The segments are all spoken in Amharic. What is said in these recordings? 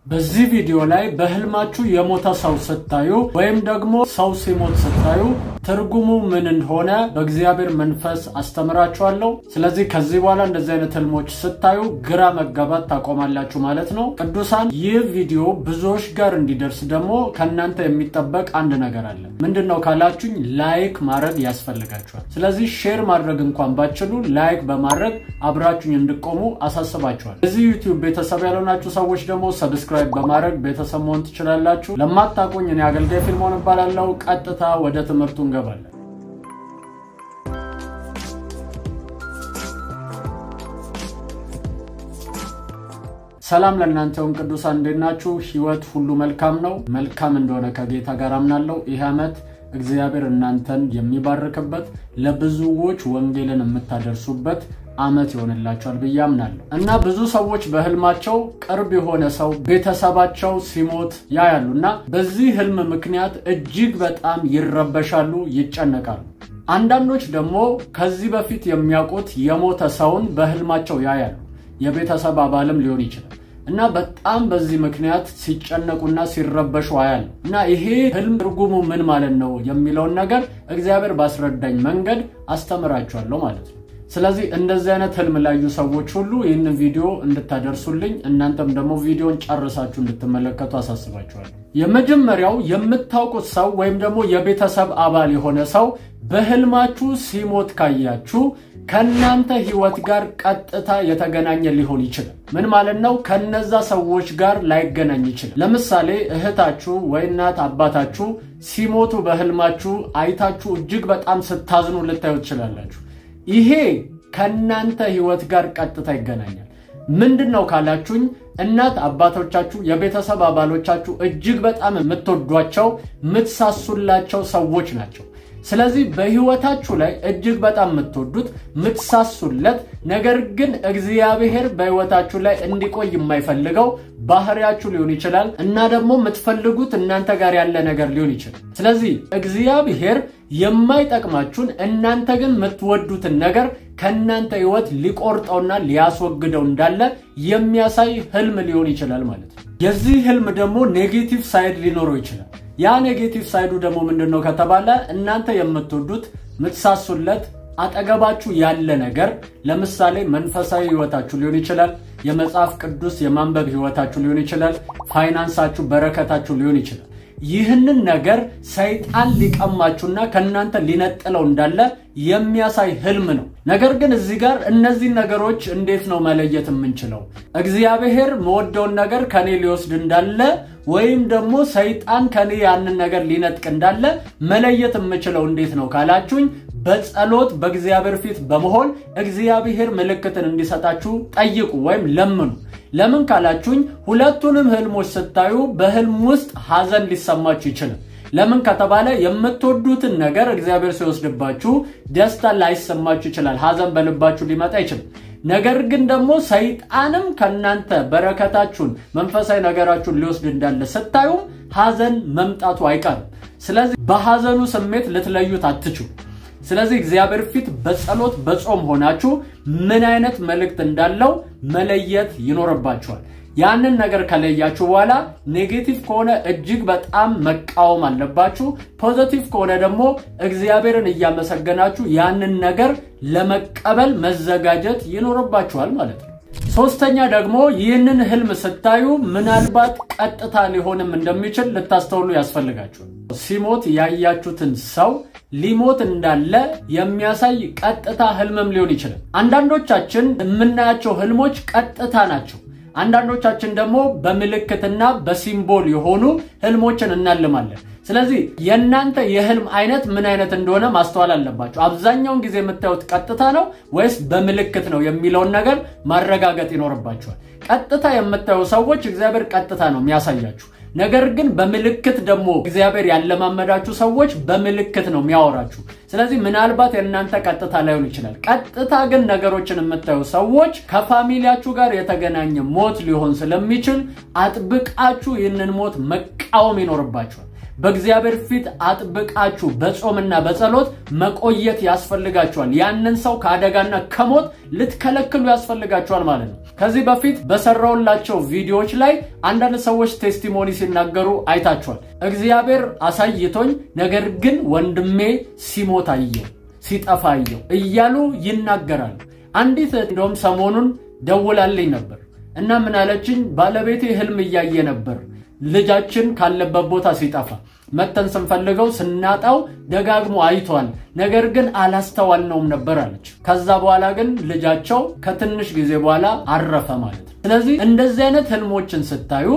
በዚህ ቪዲዮ ላይ በህልማችሁ የሞተ ሰው ስታዩ ወይም ደግሞ ሰው ሲሞት ስታዩ ትርጉሙ ምን እንደሆነ በእግዚአብሔር መንፈስ አስተምራችኋለሁ። ስለዚህ ከዚህ በኋላ እንደዚህ አይነት ህልሞች ስታዩ ግራ መጋባት ታቆማላችሁ ማለት ነው። ቅዱሳን ይህ ቪዲዮ ብዙዎች ጋር እንዲደርስ ደግሞ ከናንተ የሚጠበቅ አንድ ነገር አለ። ምንድነው ካላችሁኝ ላይክ ማድረግ ያስፈልጋችኋል። ስለዚህ ሼር ማድረግ እንኳን ባትችሉ ላይክ በማድረግ አብራችሁኝ እንድትቆሙ አሳስባችኋል። እዚህ ዩቲዩብ ቤተሰብ ያልሆናችሁ ሰዎች ደግሞ ሰብስክራይብ በማድረግ ቤተሰብ መሆን ትችላላችሁ። ለማታውቁኝ እኔ አገልጋይ ፊልሞን እባላለሁ። ቀጥታ ወደ ትምህርቱ እንገባለን። ሰላም ለእናንተውን ቅዱሳን እንደናችሁ። ህይወት ሁሉ መልካም ነው። መልካም እንደሆነ ከጌታ ጋር አምናለሁ። ይህ ዓመት እግዚአብሔር እናንተን የሚባርክበት ለብዙዎች ወንጌልን የምታደርሱበት ዓመት ይሆንላችኋል ብዬ አምናለሁ። እና ብዙ ሰዎች በህልማቸው ቅርብ የሆነ ሰው ቤተሰባቸው ሲሞት ያያሉና በዚህ ህልም ምክንያት እጅግ በጣም ይረበሻሉ፣ ይጨነቃሉ። አንዳንዶች ደግሞ ከዚህ በፊት የሚያውቁት የሞተ ሰውን በህልማቸው ያያሉ። የቤተሰብ አባልም ሊሆን ይችላል። እና በጣም በዚህ ምክንያት ሲጨነቁና ሲረበሹ ያያሉ። እና ይሄ ህልም ትርጉሙ ምን ማለት ነው የሚለውን ነገር እግዚአብሔር ባስረዳኝ መንገድ አስተምራችኋለሁ ማለት ነው። ስለዚህ እንደዚህ አይነት ህልም ላዩ ሰዎች ሁሉ ይህንን ቪዲዮ እንድታደርሱልኝ እናንተም ደግሞ ቪዲዮን ጨርሳችሁ እንድትመለከቱ አሳስባችኋለሁ። የመጀመሪያው የምታውቁት ሰው ወይም ደግሞ የቤተሰብ አባል የሆነ ሰው በህልማችሁ ሲሞት ካያችሁ ከናንተ ህይወት ጋር ቀጥታ የተገናኘ ሊሆን ይችላል። ምን ማለት ነው? ከነዛ ሰዎች ጋር ላይገናኝ ይችላል። ለምሳሌ እህታችሁ ወይ እናት አባታችሁ ሲሞቱ በህልማችሁ አይታችሁ እጅግ በጣም ስታዝኑ ልታዩ ትችላላችሁ። ይሄ ከናንተ ህይወት ጋር ቀጥታ ይገናኛል። ምንድነው ካላችሁኝ እናት አባቶቻችሁ የቤተሰብ አባሎቻችሁ እጅግ በጣም የምትወዷቸው የምትሳሱላቸው ሰዎች ናቸው። ስለዚህ በህይወታችሁ ላይ እጅግ በጣም የምትወዱት የምትሳሱለት ነገር ግን እግዚአብሔር በህይወታችሁ ላይ እንዲቆይ የማይፈልገው ባህሪያችሁ ሊሆን ይችላል እና ደግሞ የምትፈልጉት እናንተ ጋር ያለ ነገር ሊሆን ይችላል። ስለዚህ እግዚአብሔር የማይጠቅማችሁን እናንተ ግን የምትወዱትን ነገር ከናንተ ህይወት ሊቆርጠውና ሊያስወግደው እንዳለ የሚያሳይ ህልም ሊሆን ይችላል ማለት ነው። የዚህ ህልም ደግሞ ኔጌቲቭ ሳይድ ሊኖረው ይችላል። ያ ኔጌቲቭ ሳይዱ ደግሞ ምንድነው ከተባለ እናንተ የምትወዱት የምትሳሱለት አጠገባችሁ ያለ ነገር ለምሳሌ መንፈሳዊ ህይወታችሁ ሊሆን ይችላል፣ የመጽሐፍ ቅዱስ የማንበብ ህይወታችሁ ሊሆን ይችላል፣ ፋይናንሳችሁ በረከታችሁ ሊሆን ይችላል። ይህንን ነገር ሰይጣን ሊቀማችሁና ከናንተ ሊነጥለው እንዳለ የሚያሳይ ህልም ነው። ነገር ግን እዚህ ጋር እነዚህ ነገሮች እንዴት ነው መለየት የምንችለው? እግዚአብሔር መወደውን ነገር ከኔ ሊወስድ እንዳለ ወይም ደግሞ ሰይጣን ከኔ ያንን ነገር ሊነጥቅ እንዳለ መለየት የምችለው እንዴት ነው ካላችሁኝ በጸሎት በእግዚአብሔር ፊት በመሆን እግዚአብሔር ምልክትን እንዲሰጣችሁ ጠይቁ ወይም ለምኑ። ለምን ካላችሁኝ ሁለቱንም ህልሞች ስታዩ በህልም ውስጥ ሐዘን ሊሰማችሁ ይችላል። ለምን ከተባለ የምትወዱትን ነገር እግዚአብሔር ሲወስድባችሁ ደስታ ላይሰማችሁ ይችላል፣ ሐዘን በልባችሁ ሊመጣ ይችላል። ነገር ግን ደግሞ ሰይጣንም ከናንተ በረከታችሁን መንፈሳዊ ነገራችሁን ሊወስድ እንዳለ ስታዩ ሐዘን መምጣቱ አይቀርም። ስለዚህ በሐዘኑ ስሜት ልትለዩት አትችሉ። ስለዚህ እግዚአብሔር ፊት በጸሎት በጾም ሆናችሁ ምን አይነት መልእክት እንዳለው መለየት ይኖርባችኋል። ያንን ነገር ከለያችሁ በኋላ ኔጌቲቭ ከሆነ እጅግ በጣም መቃወም አለባችሁ። ፖዚቲቭ ከሆነ ደግሞ እግዚአብሔርን እያመሰገናችሁ ያንን ነገር ለመቀበል መዘጋጀት ይኖርባችኋል ማለት ነው። ሶስተኛ ደግሞ ይህንን ህልም ስታዩ ምናልባት ቀጥታ ሊሆንም እንደሚችል ልታስተውሉ ያስፈልጋችኋል። ሲሞት ያያችሁትን ሰው ሊሞት እንዳለ የሚያሳይ ቀጥታ ህልምም ሊሆን ይችላል። አንዳንዶቻችን የምናያቸው ህልሞች ቀጥታ ናቸው። አንዳንዶቻችን ደግሞ በምልክትና በሲምቦል የሆኑ ህልሞችን እናልማለን። ስለዚህ የናንተ የህልም አይነት ምን አይነት እንደሆነ ማስተዋል አለባችሁ። አብዛኛውን ጊዜ የምታዩት ቀጥታ ነው ወይስ በምልክት ነው የሚለውን ነገር ማረጋገጥ ይኖርባችኋል። ቀጥታ የምታዩ ሰዎች እግዚአብሔር ቀጥታ ነው የሚያሳያችሁ። ነገር ግን በምልክት ደግሞ እግዚአብሔር ያለማመዳችሁ ሰዎች በምልክት ነው የሚያወራችሁ። ስለዚህ ምናልባት የናንተ ቀጥታ ላይሆን ይችላል። ቀጥታ ግን ነገሮችን የምታዩ ሰዎች ከፋሚሊያችሁ ጋር የተገናኘ ሞት ሊሆን ስለሚችል አጥብቃችሁ ይህንን ሞት መቃወም ይኖርባችኋል። በእግዚአብሔር ፊት አጥብቃችሁ በጾምና በጸሎት መቆየት ያስፈልጋችኋል ያንን ሰው ከአደጋና ከሞት ልትከለክሉ ያስፈልጋችኋል ማለት ነው ከዚህ በፊት በሰራውላቸው ቪዲዮዎች ላይ አንዳንድ ሰዎች ቴስቲሞኒ ሲናገሩ አይታችኋል እግዚአብሔር አሳይቶኝ ነገር ግን ወንድሜ ሲሞት አየው ሲጠፋ አየው እያሉ ይናገራሉ አንዲት እንደውም ሰሞኑን ደውላልኝ ነበር እና ምን አለችኝ ባለቤቴ ህልም ያየ ነበር ልጃችን ካለበት ቦታ ሲጠፋ መተን ስንፈልገው ስናጣው ደጋግሞ አይቷል ነገር ግን አላስተዋልነውም ነበር አለች ከዛ በኋላ ግን ልጃቸው ከትንሽ ጊዜ በኋላ አረፈ ማለት ነው ስለዚህ እንደዚህ አይነት ህልሞችን ስታዩ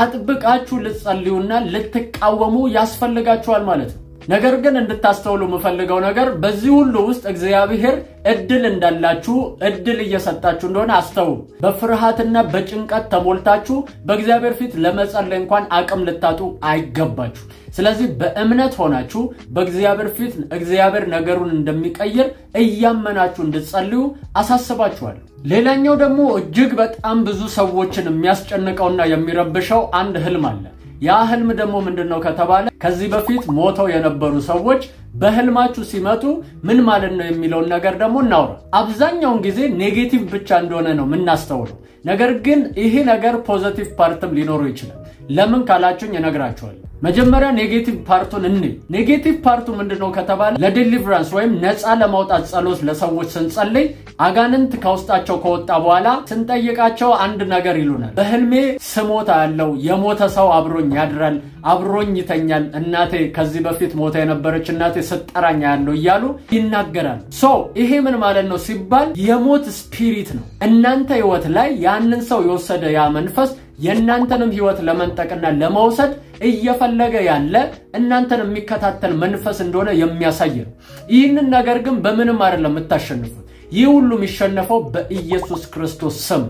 አጥብቃችሁ ልትጸልዩና ልትቃወሙ ያስፈልጋችኋል ማለት ነው ነገር ግን እንድታስተውሉ መፈልገው ነገር በዚህ ሁሉ ውስጥ እግዚአብሔር እድል እንዳላችሁ እድል እየሰጣችሁ እንደሆነ አስተውሉ በፍርሃትና በጭንቀት ተሞልታችሁ በእግዚአብሔር ፊት ለመጸለይ እንኳን አቅም ልታጡ አይገባችሁ ስለዚህ በእምነት ሆናችሁ በእግዚአብሔር ፊት እግዚአብሔር ነገሩን እንደሚቀይር እያመናችሁ እንድትጸልዩ አሳስባችኋለሁ ሌላኛው ደግሞ እጅግ በጣም ብዙ ሰዎችን የሚያስጨንቀውና የሚረብሸው አንድ ህልም አለ ያ ህልም ደግሞ ምንድነው ከተባለ ከዚህ በፊት ሞተው የነበሩ ሰዎች በህልማችሁ ሲመጡ ምን ማለት ነው የሚለው ነገር ደግሞ እናውራ አብዛኛው ጊዜ ኔጌቲቭ ብቻ እንደሆነ ነው ምናስተውለው ነገር ግን ይሄ ነገር ፖዚቲቭ ፓርትም ሊኖር ይችላል ለምን ካላችሁኝ እነግራችኋለሁ መጀመሪያ ኔጌቲቭ ፓርቱን ኔጌቲቭ ፓርቱ ምንድነው ከተባለ ለዲሊቨራንስ ወይም ነፃ ለማውጣት ጸሎት ለሰዎች ስንጸልይ አጋንንት ከውስጣቸው ከወጣ በኋላ ስንጠይቃቸው አንድ ነገር ይሉናል በህልሜ ስሞታ ያለው የሞተ ሰው አብሮኝ ያድራል አብሮኝ ይተኛል እናቴ ከዚህ በፊት ሞታ የነበረች እናቴ ሰጠራኛ ያለው ይያሉ ይናገራሉ ይሄ ምን ማለት ነው ሲባል የሞት ስፒሪት ነው እናንተ ህይወት ላይ ያንን ሰው የወሰደ ያ መንፈስ የእናንተንም ህይወት ለመንጠቅና ለመውሰድ እየፈለገ ያለ እናንተን የሚከታተል መንፈስ እንደሆነ የሚያሳይ ነው ይህንን ነገር ግን በምንም አይደለም የምታሸንፉት ይህ ሁሉ የሚሸነፈው በኢየሱስ ክርስቶስ ስም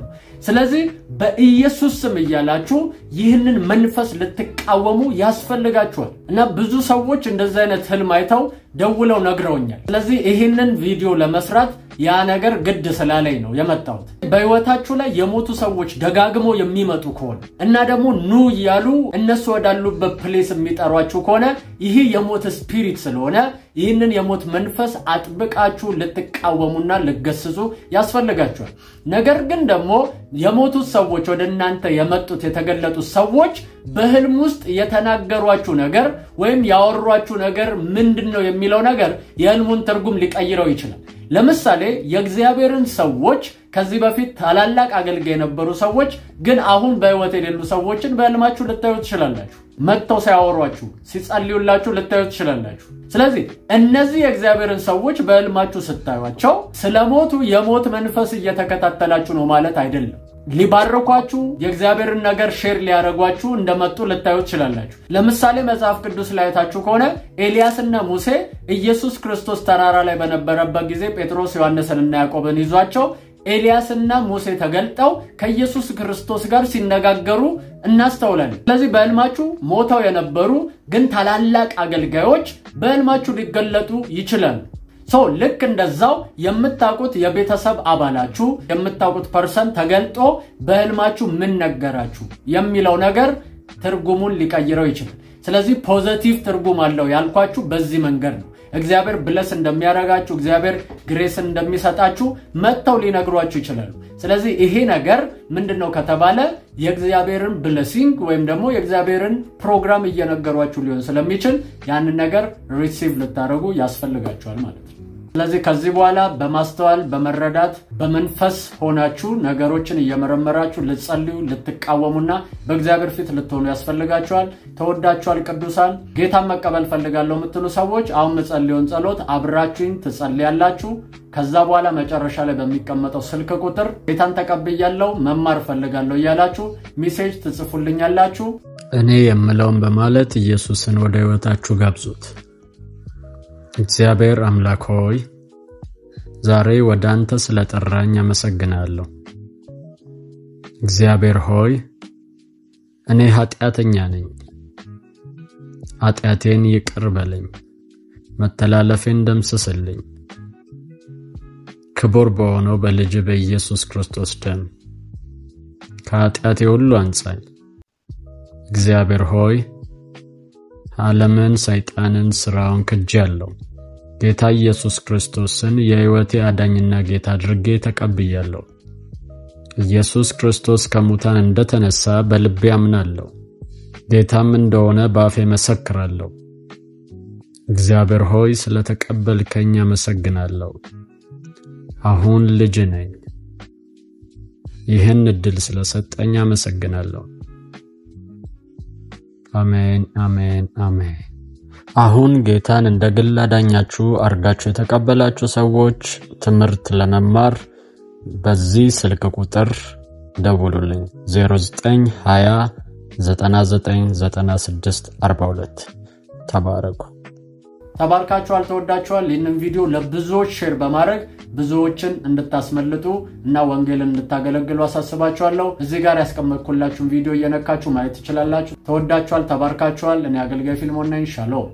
ስለዚህ በኢየሱስ ስም ይያላችሁ ይህንን መንፈስ ልትቃወሙ ያስፈልጋችኋል እና ብዙ ሰዎች እንደዚህ አይነት ህልም አይተው ደውለው ነግረውኛል ስለዚህ ይህንን ቪዲዮ ለመስራት ያ ነገር ግድ ስላለኝ ነው የመጣሁት በህይወታችሁ ላይ የሞቱ ሰዎች ደጋግሞ የሚመጡ ከሆነ እና ደግሞ ኑ ይያሉ እነሱ ወዳሉበት ፕሌስ የሚጠሯችሁ ከሆነ ይሄ የሞት ስፒሪት ስለሆነ ይህንን የሞት መንፈስ አጥብቃችሁ ልትቃወሙና ልትገስጹ ያስፈልጋችኋል ነገር ግን ደግሞ የሞቱ ሰዎች ወደናንተ የመጡት የተገለጡ ሰዎች በህልም ውስጥ የተናገሯችሁ ነገር ወይም ያወሯችሁ ነገር ምንድነው የሚለው ነገር የህልሙን ትርጉም ሊቀይረው ይችላል ለምሳሌ የእግዚአብሔርን ሰዎች ከዚህ በፊት ታላላቅ አገልጋይ የነበሩ ሰዎች ግን አሁን በህይወት የሌሉ ሰዎችን በህልማችሁ ልታዩ ትችላላችሁ መጥተው ሲያወሯችሁ ሲጸልዩላችሁ ልታዩ ትችላላችሁ ስለዚህ እነዚህ የእግዚአብሔርን ሰዎች በህልማችሁ ስታዩአቸው ስለሞቱ የሞት መንፈስ እየተከታተላችሁ ነው ማለት አይደለም ሊባርኳችሁ የእግዚአብሔርን ነገር ሼር ሊያረጓችሁ እንደመጡ ልታዩ ትችላላችሁ ለምሳሌ መጽሐፍ ቅዱስ ላይ ታችሁ ከሆነ ኤልያስና ሙሴ ኢየሱስ ክርስቶስ ተራራ ላይ በነበረበት ጊዜ ጴጥሮስ ዮሐንስና ያዕቆብን ይዟቸው ኤልያስና ሙሴ ተገልጠው ከኢየሱስ ክርስቶስ ጋር ሲነጋገሩ እናስተውላለን ስለዚህ በህልማችሁ ሞተው የነበሩ ግን ታላላቅ አገልጋዮች በህልማችሁ ሊገለጡ ይችላሉ ልክ እንደዛው የምታውቁት የቤተሰብ አባላችሁ የምታውቁት ፐርሰን ተገልጦ በህልማችሁ ምን ነገራችሁ የሚለው ነገር ትርጉሙን ሊቀይረው ይችላል ስለዚህ ፖዚቲቭ ትርጉም አለው ያልኳችሁ በዚህ መንገድ ነው እግዚአብሔር ብለስ እንደሚያረጋችሁ እግዚአብሔር ግሬስ እንደሚሰጣችሁ መጥተው ሊነግሯችሁ ይችላሉ ስለዚህ ይሄ ነገር ምንድነው ከተባለ የእግዚአብሔርን ብለሲንግ ወይም ደግሞ የእግዚአብሔርን ፕሮግራም እየነገሯችሁ ሊሆን ስለሚችል ያንን ነገር ሪሲቭ ልታረጉ ያስፈልጋችኋል ማለት ነው ስለዚህ ከዚህ በኋላ በማስተዋል በመረዳት በመንፈስ ሆናችሁ ነገሮችን እየመረመራችሁ ልትጸልዩ ልትቃወሙና በእግዚአብሔር ፊት ልትሆኑ ያስፈልጋችኋል ተወዳችኋል ቅዱሳን ጌታን መቀበል ፈልጋለሁ የምትሉ ሰዎች አሁን መጸልዩን ጸሎት አብራችሁኝ ትጸልያላችሁ ከዛ በኋላ መጨረሻ ላይ በሚቀመጠው ስልክ ቁጥር ጌታን ተቀበያለሁ መማር ፈልጋለሁ ይያላችሁ ሜሴጅ ትጽፉልኛላችሁ እኔ የምለውን በማለት ኢየሱስን ወደ ህይወታችሁ ጋብዙት እግዚአብሔር አምላክ ሆይ ዛሬ ወደ አንተ ስለጠራኝ አመሰግናለሁ እግዚአብሔር ሆይ እኔ ኃጢአተኛ ነኝ ኃጢአቴን ይቅር በለኝ መተላለፌን ደምስስልኝ ክቡር በሆነው በልጅ በኢየሱስ ክርስቶስ ደም ከኃጢአቴ ሁሉ አንጻኝ እግዚአብሔር ሆይ ዓለምን፣ ሰይጣንን፣ ሥራውን ክጄአለሁ። ጌታ ኢየሱስ ክርስቶስን የሕይወቴ አዳኝና ጌታ አድርጌ ተቀብያለሁ። ኢየሱስ ክርስቶስ ከሙታን እንደተነሳ በልቤ አምናለሁ። ጌታም እንደሆነ በአፌ መሰክራለሁ። እግዚአብሔር ሆይ ስለተቀበልከኝ አመሰግናለሁ። አሁን ልጅ ነኝ። ይህን ዕድል ስለሰጠኝ አመሰግናለሁ። አሜን፣ አሜን፣ አሜን። አሁን ጌታን እንደ ግል አዳኛችሁ አድርጋችሁ የተቀበላችሁ ሰዎች ትምህርት ለመማር በዚህ ስልክ ቁጥር ደውሉልኝ 0920 999642 ተባረኩ። ተባርካችኋል፣ ተወዳችኋል። ይህንን ቪዲዮ ለብዙዎች ሼር በማድረግ ብዙዎችን እንድታስመልጡ እና ወንጌልን እንድታገለግሉ አሳስባችኋለሁ። እዚህ ጋር ያስቀመጥኩላችሁን ቪዲዮ እየነካችሁ ማየት ትችላላችሁ። ተወዳችኋል፣ ተባርካችኋል። እኔ አገልጋይ ፊልሞን ነኝ። ሻሎም